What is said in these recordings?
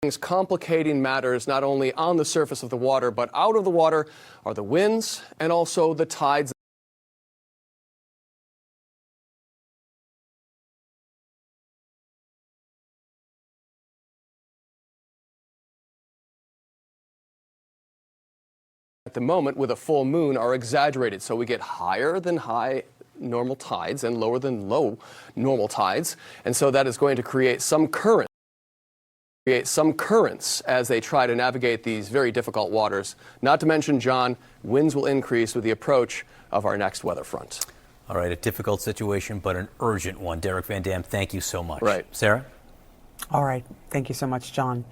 Things complicating matters not only on the surface of the water, but out of the water are the winds and also the tides. At the moment, with a full moon, are exaggerated, so we get higher than high normal tides and lower than low normal tides, and so that is going to create some currents as they try to navigate these very difficult waters. Not to mention, John, winds will increase with the approach of our next weather front. All right, a difficult situation, but an urgent one. Derek Van Dam, thank you so much. Right. Sarah? All right. Thank you so much, John.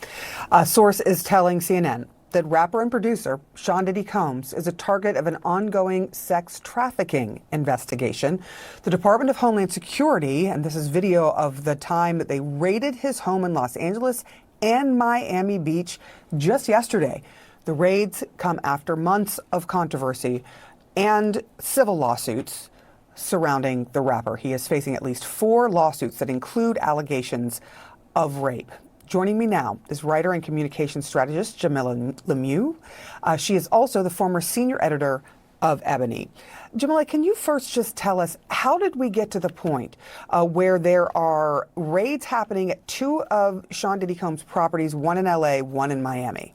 A source is telling CNN that rapper and producer Sean Diddy Combs is a target of an ongoing sex trafficking investigation. The Department of Homeland Security, and this is video of the time that they raided his home in Los Angeles and Miami Beach just yesterday. The raids come after months of controversy and civil lawsuits surrounding the rapper. He is facing at least 4 lawsuits that include allegations of rape. Joining me now is writer and communications strategist Jamila Lemieux. She is also the former senior editor of Ebony. Jamila, can you first just tell us, how did we get to the point where there are raids happening at 2 of Sean Diddy Combs' properties, one in LA, one in Miami?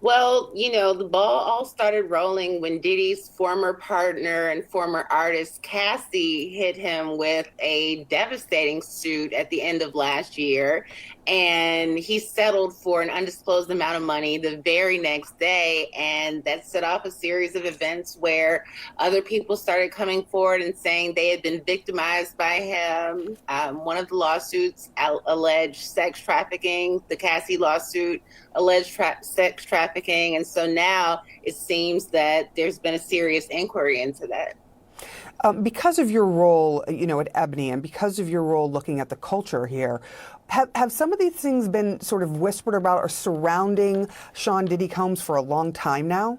Well, the ball all started rolling when Diddy's former partner and former artist Cassie hit him with a devastating suit at the end of last year. And he settled for an undisclosed amount of money the very next day. And that set off a series of events where other people started coming forward and saying they had been victimized by him. One of the lawsuits alleged sex trafficking. The Cassie lawsuit alleged sex trafficking. And so now it seems that there's been a serious inquiry into that. Because of your role, at Ebony, and because of your role looking at the culture here, have some of these things been sort of whispered about or surrounding Sean Diddy Combs for a long time now?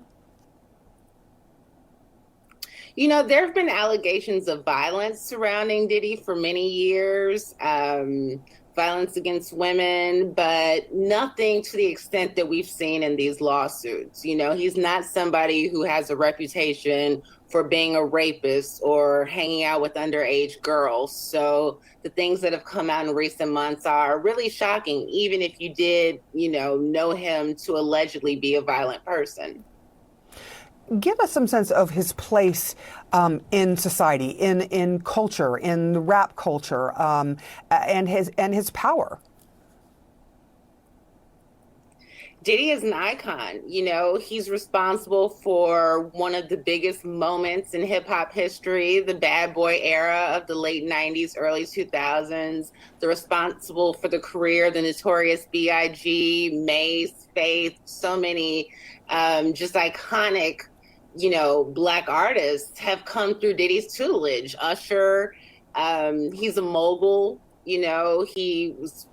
There have been allegations of violence surrounding Diddy for many years, violence against women, but nothing to the extent that we've seen in these lawsuits. He's not somebody who has a reputation for being a rapist or hanging out with underage girls. So the things that have come out in recent months are really shocking, even if you did, know him to allegedly be a violent person. Give us some sense of his place in society, in culture, in the rap culture, and his power. Diddy is an icon. He's responsible for one of the biggest moments in hip hop history, the bad boy era of the late 90s, early 2000s. They're responsible for the career, the Notorious B.I.G., Mace, Faith, so many just iconic, Black artists have come through Diddy's tutelage. Usher, he's a mogul. He was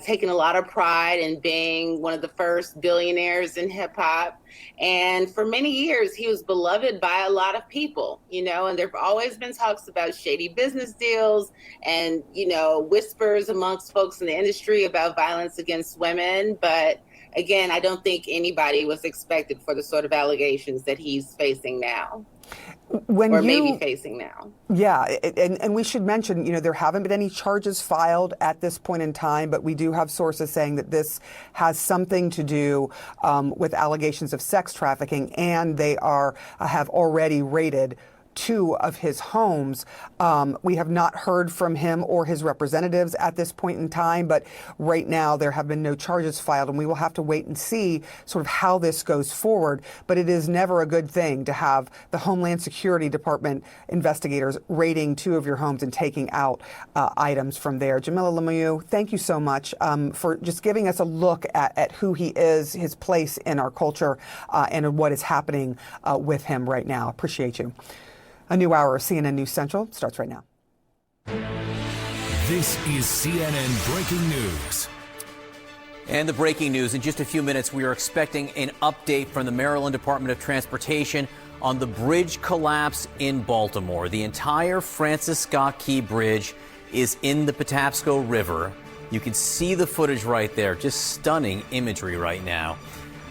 taking a lot of pride in being one of the first billionaires in hip hop. And for many years, he was beloved by a lot of people, and there have always been talks about shady business deals and, whispers amongst folks in the industry about violence against women. But again, I don't think anybody was expected for the sort of allegations that he's facing now. Maybe facing now. Yeah, and we should mention, there haven't been any charges filed at this point in time, but we do have sources saying that this has something to do with allegations of sex trafficking, and they have already raided 2 of his homes. We have not heard from him or his representatives at this point in time, but right now there have been no charges filed, and we will have to wait and see sort of how this goes forward. But it is never a good thing to have the Homeland Security Department investigators raiding 2 of your homes and taking out items from there. Jamila Lemieux, thank you so much for just giving us a look at who he is, his place in our culture, and what is happening with him right now. Appreciate you. A new hour of CNN News Central starts right now. This is CNN Breaking News. And the breaking news, in just a few minutes, we are expecting an update from the Maryland Department of Transportation on the bridge collapse in Baltimore. The entire Francis Scott Key Bridge is in the Patapsco River. You can see the footage right there, just stunning imagery right now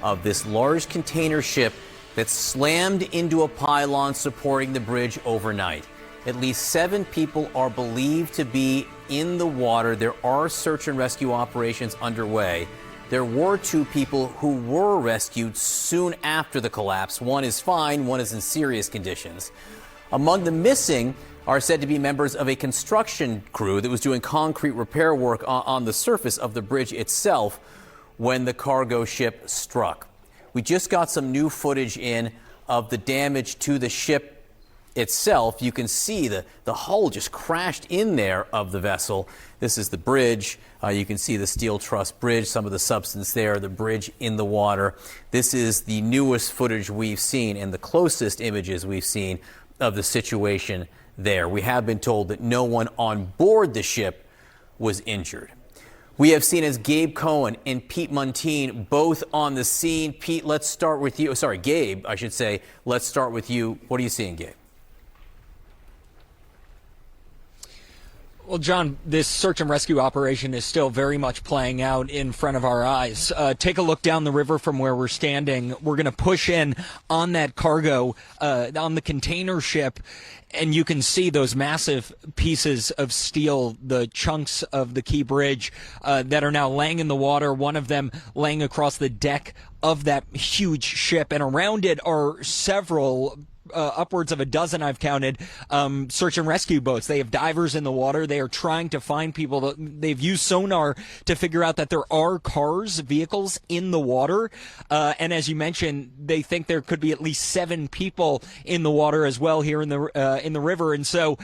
of this large container ship that slammed into a pylon supporting the bridge overnight. At least 7 people are believed to be in the water. There are search and rescue operations underway. There were 2 people who were rescued soon after the collapse. One is fine, one is in serious conditions. Among the missing are said to be members of a construction crew that was doing concrete repair work on the surface of the bridge itself when the cargo ship struck. We just got some new footage in of the damage to the ship itself. You can see the hull just crashed in there of the vessel. This is the bridge. You can see the steel truss bridge, some of the substance there, the bridge in the water. This is the newest footage we've seen and the closest images we've seen of the situation there. We have been told that no one on board the ship was injured. We have seen as Gabe Cohen and Pete Muntean both on the scene. Pete, let's start with you. Sorry, Gabe, I should say. Let's start with you. What are you seeing, Gabe? Well, John, this search and rescue operation is still very much playing out in front of our eyes. Take a look down the river from where we're standing. We're going to push in on that cargo, on the container ship, and you can see those massive pieces of steel, the chunks of the Key Bridge that are now laying in the water, one of them laying across the deck of that huge ship, and around it are several upwards of a dozen, I've counted, search and rescue boats. They have divers in the water. They are trying to find people. They've used sonar to figure out that there are cars, vehicles in the water. And as you mentioned, they think there could be at least 7 people in the water as well here in the river. And so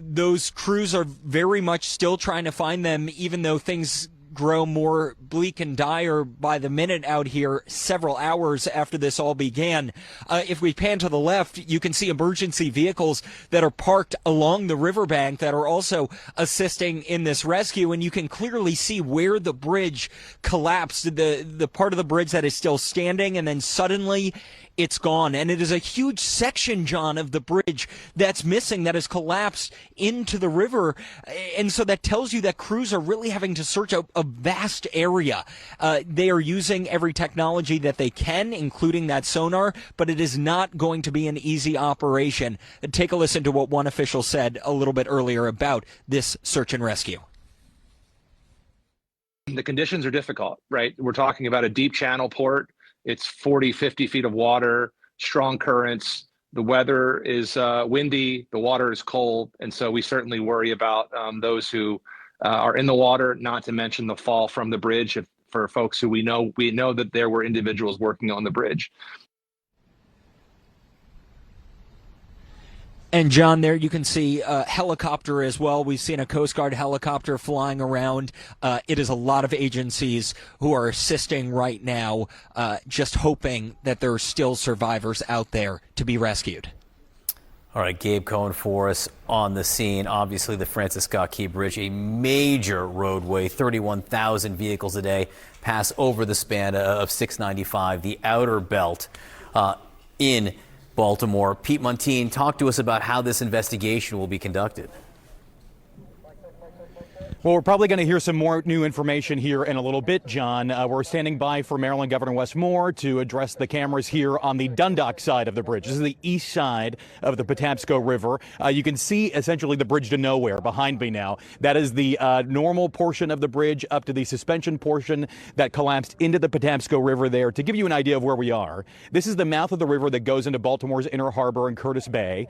those crews are very much still trying to find them, even though things grow more bleak and dire by the minute out here several hours after this all began. If we pan to the left, you can see emergency vehicles that are parked along the riverbank that are also assisting in this rescue, and you can clearly see where the bridge collapsed, the part of the bridge that is still standing, and then suddenly it's gone. And it is a huge section, John, of the bridge that's missing, that has collapsed into the river. And so that tells you that crews are really having to search out a vast area. They are using every technology that they can, including that sonar, but it is not going to be an easy operation. Take a listen to what one official said a little bit earlier about this search and rescue. The conditions are difficult, right? We're talking about a deep channel port. It's 40, 50 feet of water, strong currents. The weather is windy, the water is cold. And so we certainly worry about those who are in the water, not to mention the fall from the bridge for folks who we know that there were individuals working on the bridge. And John, there you can see a helicopter as well. We've seen a Coast Guard helicopter flying around. It is a lot of agencies who are assisting right now, just hoping that there are still survivors out there to be rescued. All right, Gabe Cohen for us on the scene. Obviously, the Francis Scott Key Bridge, a major roadway, 31,000 vehicles a day pass over the span of 695, the outer belt in Baltimore. Pete Muntean, talk to us about how this investigation will be conducted. Well, we're probably going to hear some more new information here in a little bit, John. We're standing by for Maryland Governor Wes Moore to address the cameras here on the Dundalk side of the bridge. This is the east side of the Patapsco River. You can see essentially the bridge to nowhere behind me now. That is the normal portion of the bridge up to the suspension portion that collapsed into the Patapsco River there. To give you an idea of where we are, this is the mouth of the river that goes into Baltimore's Inner Harbor and Curtis Bay.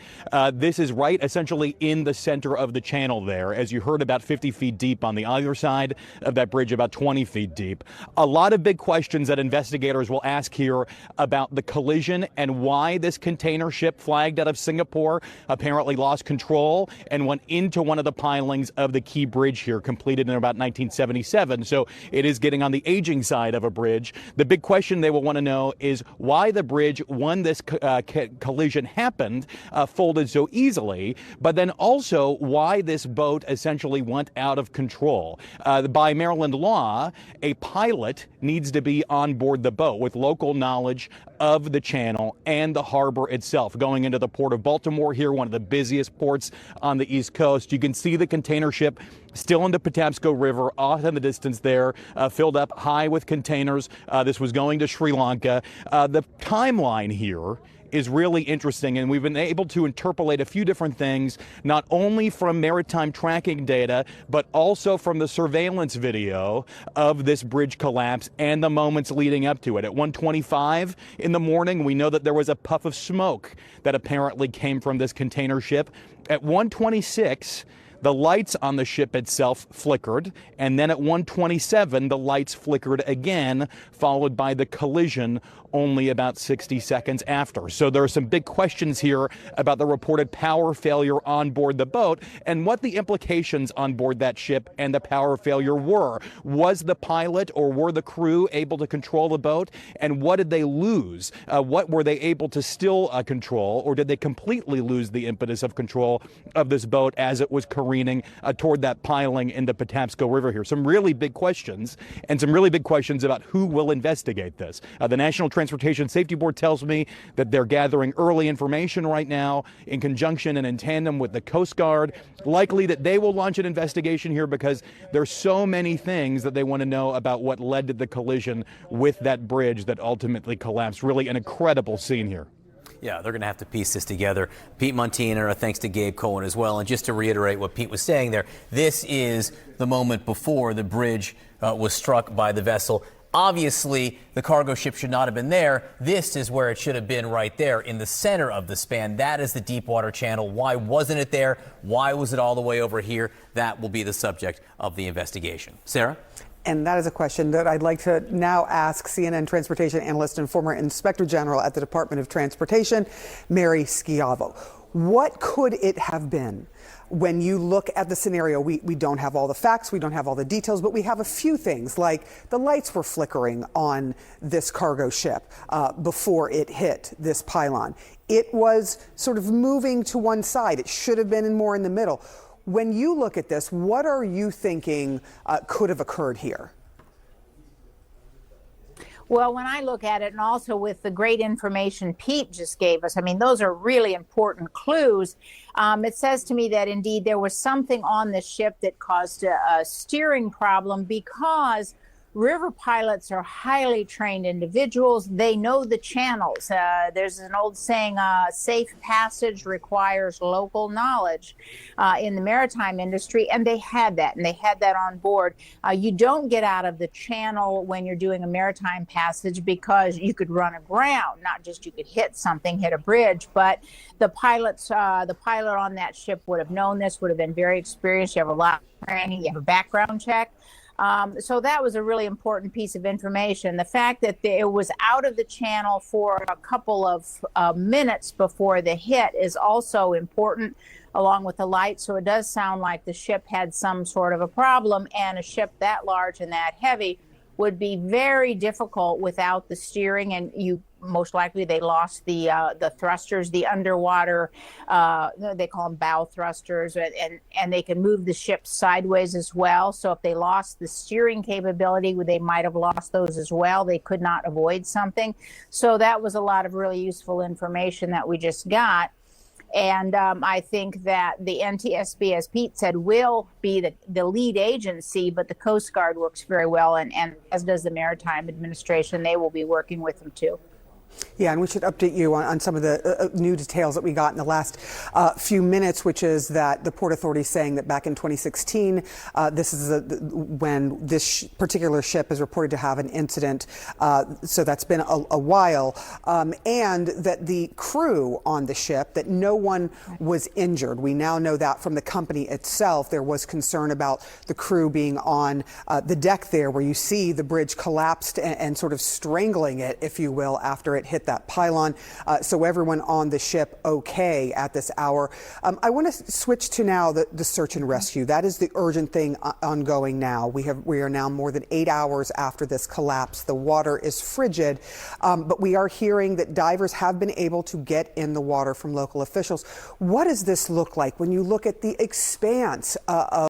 This is right essentially in the center of the channel there, as you heard, about 50 feet deep on the other side of that bridge, about 20 feet deep. A lot of big questions that investigators will ask here about the collision and why this container ship flagged out of Singapore apparently lost control and went into one of the pilings of the Key Bridge here, completed in about 1977. So it is getting on the aging side of a bridge. The big question they will want to know is why the bridge, when this collision happened, folded so easily, but then also why this boat essentially went out out of control. By Maryland law, a pilot needs to be on board the boat with local knowledge of the channel and the harbor itself. Going into the port of Baltimore here, one of the busiest ports on the East Coast. You can see the container ship still in the Patapsco River, off in the distance there, filled up high with containers. This was going to Sri Lanka. The timeline here is really interesting, and we've been able to interpolate a few different things, not only from maritime tracking data, but also from the surveillance video of this bridge collapse and the moments leading up to it. At 1:25 in the morning, we know that there was a puff of smoke that apparently came from this container ship. At 1:26, the lights on the ship itself flickered, and then at 1:27, the lights flickered again, followed by the collision only about 60 seconds after. So there are some big questions here about the reported power failure on board the boat and what the implications on board that ship and the power failure were. Was the pilot or were the crew able to control the boat? And what did they lose? What were they able to still control, or did they completely lose the impetus of control of this boat as it was careening toward that piling in the Patapsco River here? Some really big questions, and some really big questions about who will investigate this. The National Transportation Safety Board tells me that they're gathering early information right now in conjunction and in tandem with the Coast Guard. Likely that they will launch an investigation here because there's so many things that they want to know about what led to the collision with that bridge that ultimately collapsed. Really an incredible scene here. Yeah, they're going to have to piece this together. Pete Montiner, thanks to Gabe Cohen as well. And just to reiterate what Pete was saying there, this is the moment before the bridge was struck by the vessel. Obviously, the cargo ship should not have been there. This is where it should have been, right there in the center of the span. That is the Deepwater Channel. Why wasn't it there? Why was it all the way over here? That will be the subject of the investigation. Sarah? And that is a question that I'd like to now ask CNN transportation analyst and former Inspector General at the Department of Transportation, Mary Schiavo. What could it have been? When you look at the scenario, we don't have all the facts, we don't have all the details, but we have a few things like the lights were flickering on this cargo ship before it hit this pylon. It was sort of moving to one side. It should have been more in the middle. When you look at this, what are you thinking could have occurred here? Well, when I look at it, and also with the great information Pete just gave us, I mean, those are really important clues. It says to me that indeed there was something on the ship that caused a steering problem, because river pilots are highly trained individuals. They know the channels. There's an old saying, safe passage requires local knowledge in the maritime industry, and they had that, on board. You don't get out of the channel when you're doing a maritime passage because you could run aground, not just you could hit something, hit a bridge, but the pilot on that ship would have known this, would have been very experienced. You have a lot of training, you have a background check. So that was a really important piece of information. The fact that it was out of the channel for a couple of minutes before the hit is also important, along with the light. So it does sound like the ship had some sort of a problem, and a ship that large and that heavy would be very difficult without the steering, and most likely they lost the thrusters, the underwater, they call them bow thrusters, and they can move the ship sideways as well. So if they lost the steering capability, they might have lost those as well. They could not avoid something. So that was a lot of really useful information that we just got. And I think that the NTSB, as Pete said, will be the lead agency, but the Coast Guard works very well, and as does the Maritime Administration. They will be working with them too. Yeah, and we should update you on some of the new details that we got in the last few minutes, which is that the Port Authority is saying that back in 2016, this is when this particular ship is reported to have an incident. So that's been a while. And that the crew on the ship, that no one was injured. We now know that from the company itself. There was concern about the crew being on the deck there, where you see the bridge collapsed and sort of strangling it, if you will, after it hit that pylon. So everyone on the ship okay at this hour. I want to switch to now the search and rescue. That is the urgent thing ongoing now. We are now more than 8 hours after this collapse. The water is frigid, but we are hearing that divers have been able to get in the water from local officials. What does this look like when you look at the expanse of